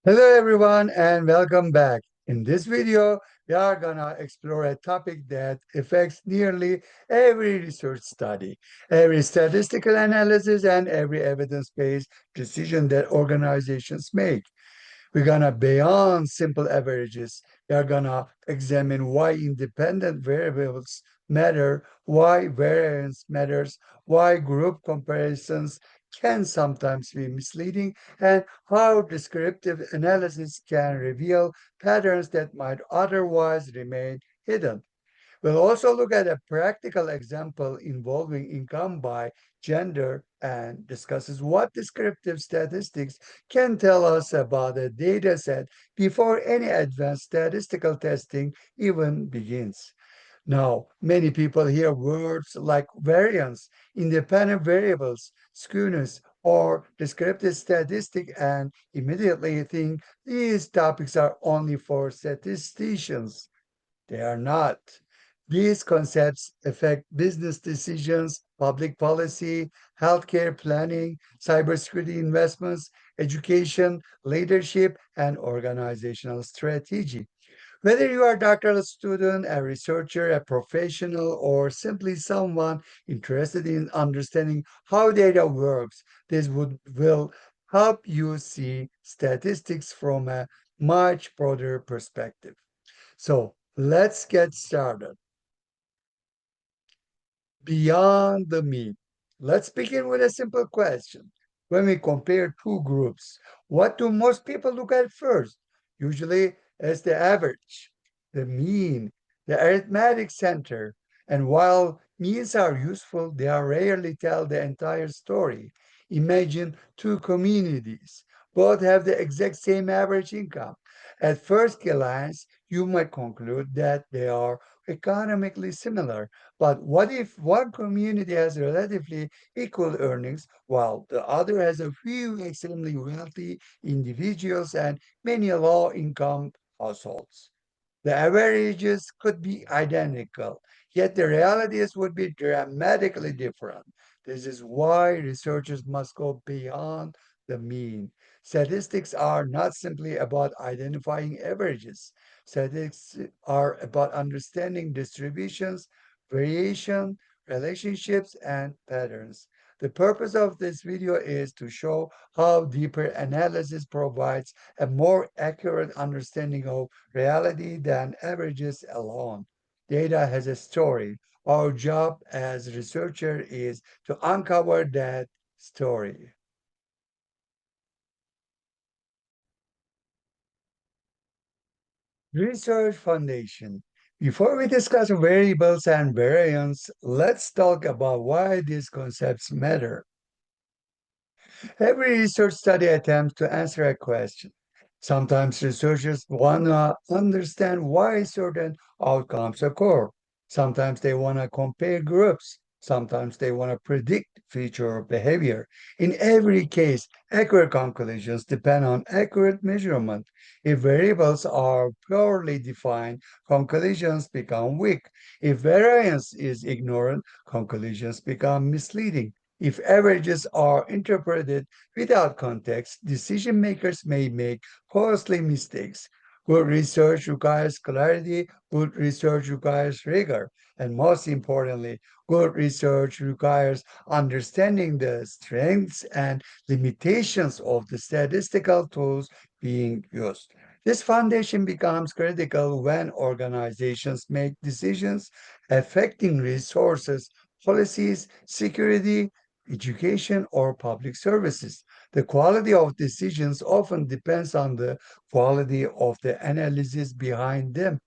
Hello everyone and welcome back. In this video, we are gonna explore a topic that affects nearly every research study, every statistical analysis, and every evidence-based decision that organizations make. We're gonna beyond simple averages. We are gonna examine why independent variables matter, why variance matters, why group comparisons can sometimes be misleading, and how descriptive analysis can reveal patterns that might otherwise remain hidden. We'll also look at a practical example involving income by gender and discusses what descriptive statistics can tell us about a data set before any advanced statistical testing even begins. Now, many people hear words like variance, independent variables, skewness, or descriptive statistic and immediately think these topics are only for statisticians. They are not. These concepts affect business decisions, public policy, healthcare planning, cybersecurity investments, education, leadership, and organizational strategy. Whether you are a doctoral student, a researcher, a professional, or simply someone interested in understanding how data works, will help you see statistics from a much broader perspective. So let's get started. Beyond the mean. Let's begin with a simple question. When we compare two groups, what do most people look at first? Usually, it's the average, the mean, the arithmetic center. And while means are useful, they are rarely tell the entire story. Imagine two communities. Both have the exact same average income. At first glance, you might conclude that they are economically similar. But what if one community has relatively equal earnings while the other has a few extremely wealthy individuals and many low income households? The averages could be identical, yet the realities would be dramatically different. This is why researchers must go beyond the mean. Statistics are not simply about identifying averages. Statistics are about understanding distributions, variation, relationships, and patterns. The purpose of this video is to show how deeper analysis provides a more accurate understanding of reality than averages alone. Data has a story. Our job as researcher is to uncover that story. Research foundation. Before we discuss variables and variance, let's talk about why these concepts matter. Every research study attempts to answer a question. Sometimes researchers want to understand why certain outcomes occur. Sometimes they want to compare groups. Sometimes they want to predict future behavior. In every case, accurate conclusions depend on accurate measurement. If variables are poorly defined, conclusions become weak. If variance is ignored, conclusions become misleading. If averages are interpreted without context, decision makers may make costly mistakes. Good research requires clarity, good research requires rigor, and most importantly, good research requires understanding the strengths and limitations of the statistical tools being used. This foundation becomes critical when organizations make decisions affecting resources, policies, security, education, or public services. The quality of decisions often depends on the quality of the analysis behind them.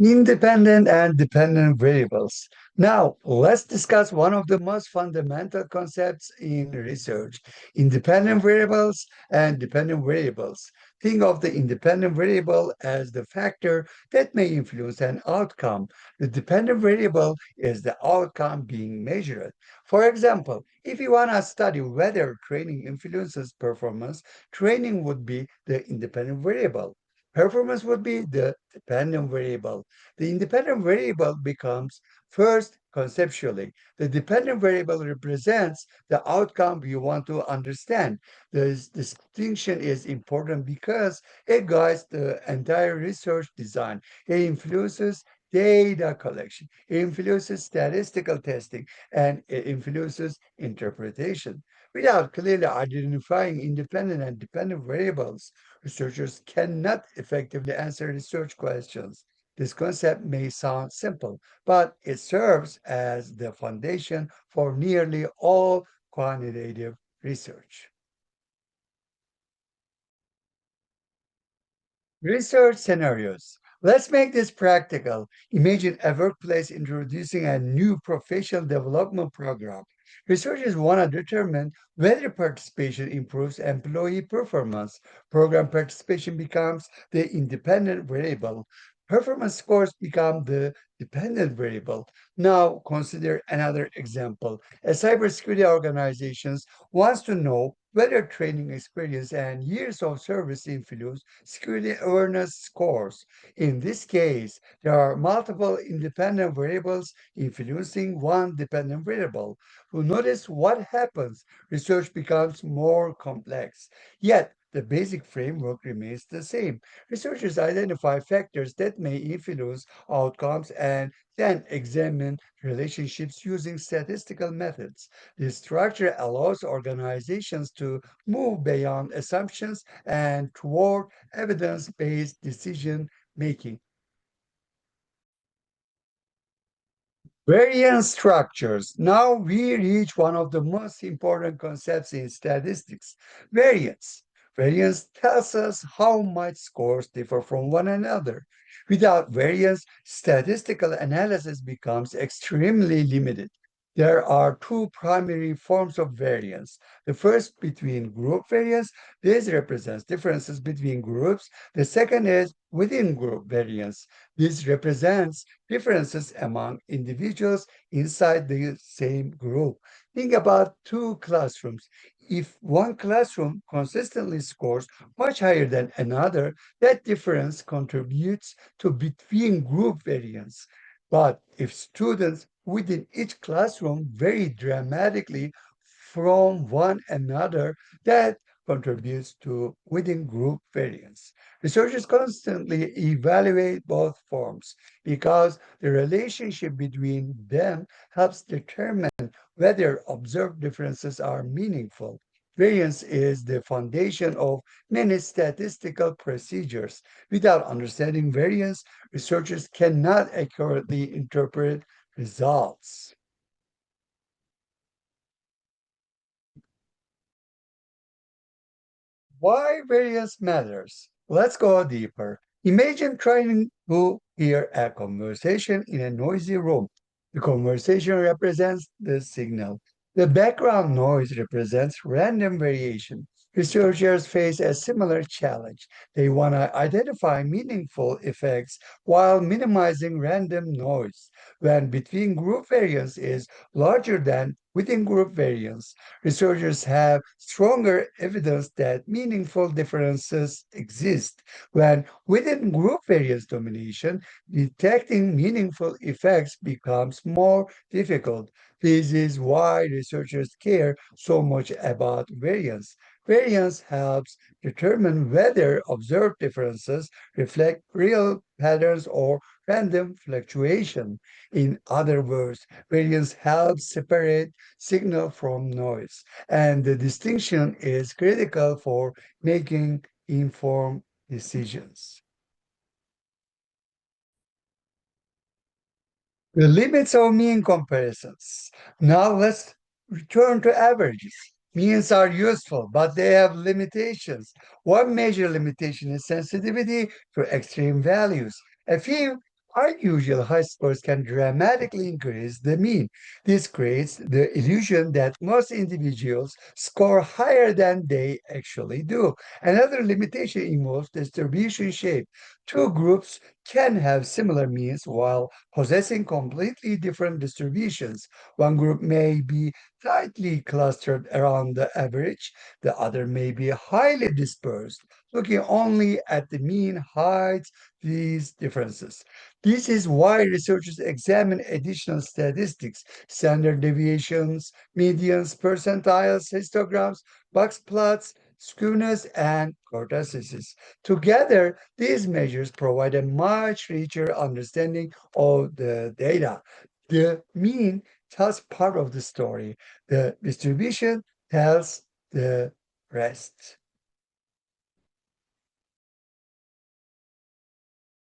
Independent and dependent variables. Now, let's discuss one of the most fundamental concepts in research, independent variables and dependent variables. Think of the independent variable as the factor that may influence an outcome. The dependent variable is the outcome being measured. For example, if you want to study whether training influences performance, training would be the independent variable. Performance would be the dependent variable. The independent variable becomes first conceptually. The dependent variable represents the outcome we want to understand. This distinction is important because it guides the entire research design. It influences data collection, it influences statistical testing, and it influences interpretation. Without clearly identifying independent and dependent variables, researchers cannot effectively answer research questions. This concept may sound simple, but it serves as the foundation for nearly all quantitative research. Research scenarios. Let's make this practical. Imagine a workplace introducing a new professional development program. Researchers want to determine whether participation improves employee performance. Program participation becomes the independent variable. Performance scores become the dependent variable. Now consider another example. A cybersecurity organization wants to know whether training experience and years of service influence security awareness scores. In this case, there are multiple independent variables influencing one dependent variable. To notice what happens, research becomes more complex. Yet, the basic framework remains the same. Researchers identify factors that may influence outcomes and then examine relationships using statistical methods. This structure allows organizations to move beyond assumptions and toward evidence-based decision making. Variance structures. Now we reach one of the most important concepts in statistics, variance. Variance tells us how much scores differ from one another. Without variance, statistical analysis becomes extremely limited. There are two primary forms of variance. The first between group variance. This represents differences between groups. The second is within group variance. This represents differences among individuals inside the same group. Think about two classrooms. If one classroom consistently scores much higher than another, that difference contributes to between group variance. But if students within each classroom vary dramatically from one another, that contributes to within group variance. Researchers constantly evaluate both forms because the relationship between them helps determine whether observed differences are meaningful. Variance is the foundation of many statistical procedures. Without understanding variance, researchers cannot accurately interpret results. Why variance matters. Let's go deeper. Imagine trying to hear a conversation in a noisy room. The conversation represents the signal. The background noise represents random variation. Researchers face a similar challenge. They want to identify meaningful effects while minimizing random noise. When between group variance is larger than within group variance, researchers have stronger evidence that meaningful differences exist. When within group variance domination, detecting meaningful effects becomes more difficult. This is why researchers care so much about variance. Variance helps determine whether observed differences reflect real patterns or random fluctuation. In other words, variance helps separate signal from noise, and the distinction is critical for making informed decisions. The limits of mean comparisons. Now let's return to averages. Means are useful, but they have limitations. One major limitation is sensitivity to extreme values. A few unusual high scores can dramatically increase the mean. This creates the illusion that most individuals score higher than they actually do. Another limitation involves distribution shape. Two groups can have similar means while possessing completely different distributions. One group may be tightly clustered around the average, the other may be highly dispersed. Looking only at the mean hides these differences. This is why researchers examine additional statistics, standard deviations, medians, percentiles, histograms, box plots, skewness, and cortices. Together, these measures provide a much richer understanding of the data. The mean tells part of the story, the distribution tells the rest.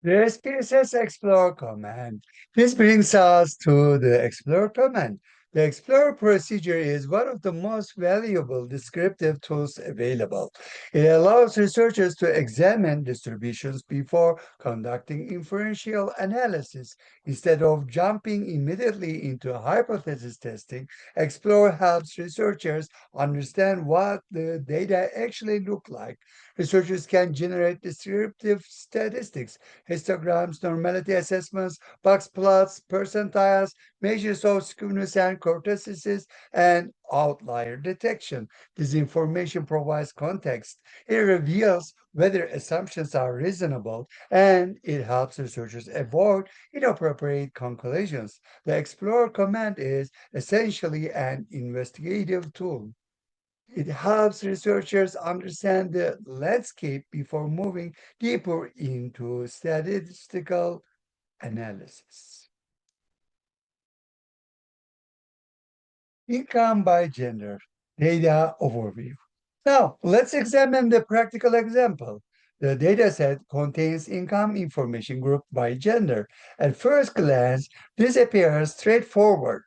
The SPSS Explorer command. This brings us to the Explorer command. The Explorer procedure is one of the most valuable descriptive tools available. It allows researchers to examine distributions before conducting inferential analysis. Instead of jumping immediately into hypothesis testing, Explorer helps researchers understand what the data actually look like. Researchers can generate descriptive statistics, histograms, normality assessments, box plots, percentiles, measures of skewness and cortices, and outlier detection. This information provides context. It reveals whether assumptions are reasonable, and it helps researchers avoid inappropriate conclusions. The Explorer command is essentially an investigative tool. It helps researchers understand the landscape before moving deeper into statistical analysis. Income by gender, data overview. Now, let's examine the practical example. The dataset contains income information grouped by gender. At first glance, this appears straightforward.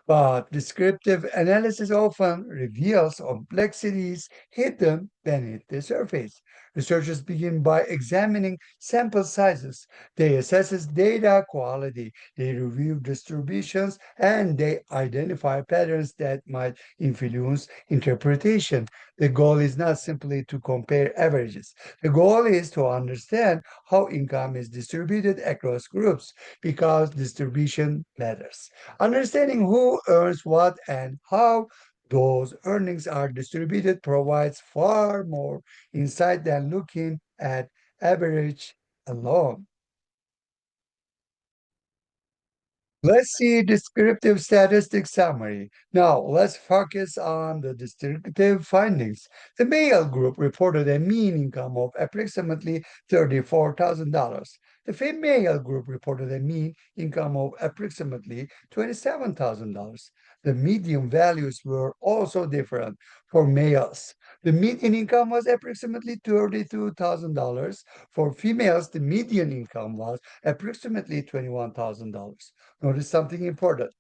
But descriptive analysis often reveals complexities hidden beneath the surface. Researchers begin by examining sample sizes. They assess data quality, they review distributions, and they identify patterns that might influence interpretation. The goal is not simply to compare averages. The goal is to understand how income is distributed across groups because distribution matters. Understanding who earns what and how those earnings are distributed provides far more insight than looking at average alone. Let's see descriptive statistics summary. Now, let's focus on the descriptive findings. The male group reported a mean income of approximately $34,000. The female group reported a mean income of approximately $27,000. The median values were also different for males. The median income was approximately $32,000. For females, the median income was approximately $21,000. Notice something important.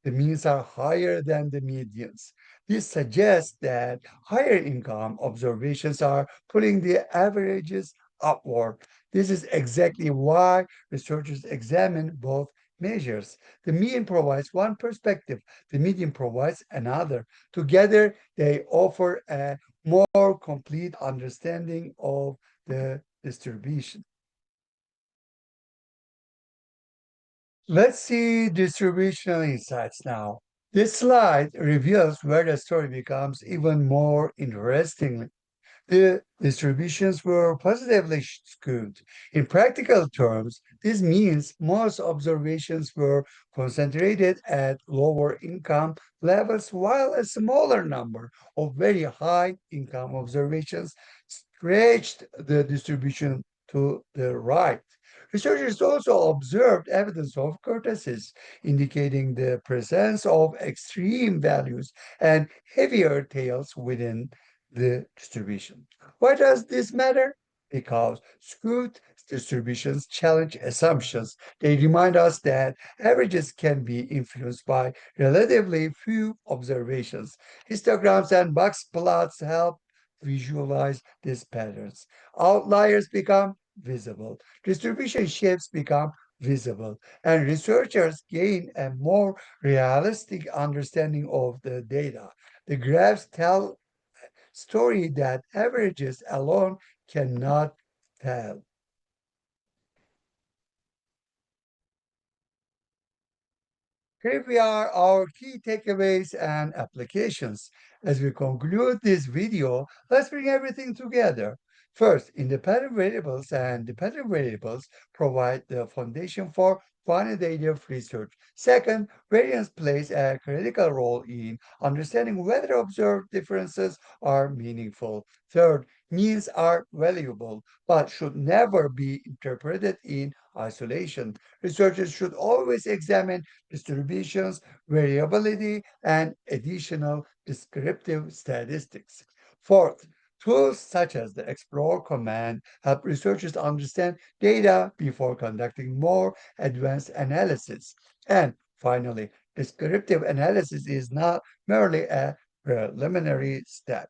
The means are higher than the medians. This suggests that higher income observations are pulling the averages upward. This is exactly why researchers examine both measures. The mean provides one perspective, the median provides another. Together, they offer a more complete understanding of the distribution. Let's see distributional insights now. This slide reveals where the story becomes even more interesting. The distributions were positively skewed. In practical terms, this means most observations were concentrated at lower income levels, while a smaller number of very high income observations stretched the distribution to the right. Researchers also observed evidence of cortices, indicating the presence of extreme values and heavier tails within the distribution. Why does this matter? Because skewed distributions challenge assumptions. They remind us that averages can be influenced by relatively few observations. Histograms and box plots help visualize these patterns. Outliers become visible. Distribution shapes become visible, and researchers gain a more realistic understanding of the data. The graphs tell story that averages alone cannot tell. Here we are, our key takeaways and applications. As we conclude this video, let's bring everything together. First, independent variables and dependent variables provide the foundation for quantitative research. Second, variance plays a critical role in understanding whether observed differences are meaningful. Third, means are valuable but should never be interpreted in isolation. Researchers should always examine distributions, variability, and additional descriptive statistics. Fourth, tools such as the Explore command help researchers understand data before conducting more advanced analysis. And finally, descriptive analysis is not merely a preliminary step.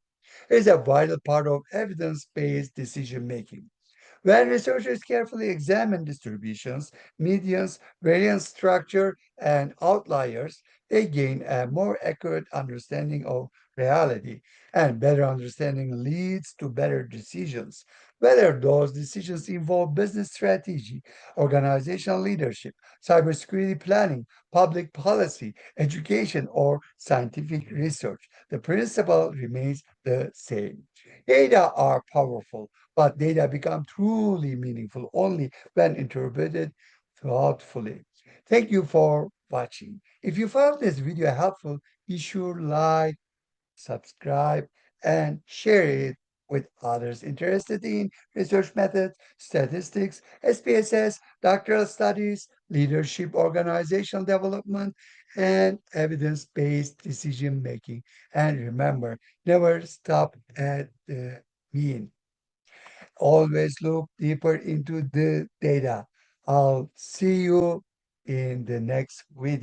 It is a vital part of evidence-based decision making. When researchers carefully examine distributions, medians, variance structure, and outliers, they gain a more accurate understanding of reality. And better understanding leads to better decisions. Whether those decisions involve business strategy, organizational leadership, cybersecurity planning, public policy, education, or scientific research, the principle remains the same. Data are powerful, but data become truly meaningful only when interpreted thoughtfully. Thank you for watching. If you found this video helpful, be sure to like, subscribe, and share it with others interested in research methods, statistics, SPSS, doctoral studies, leadership, organizational development, and evidence-based decision making. And remember, never stop at the mean. Always look deeper into the data. I'll see you in the next video.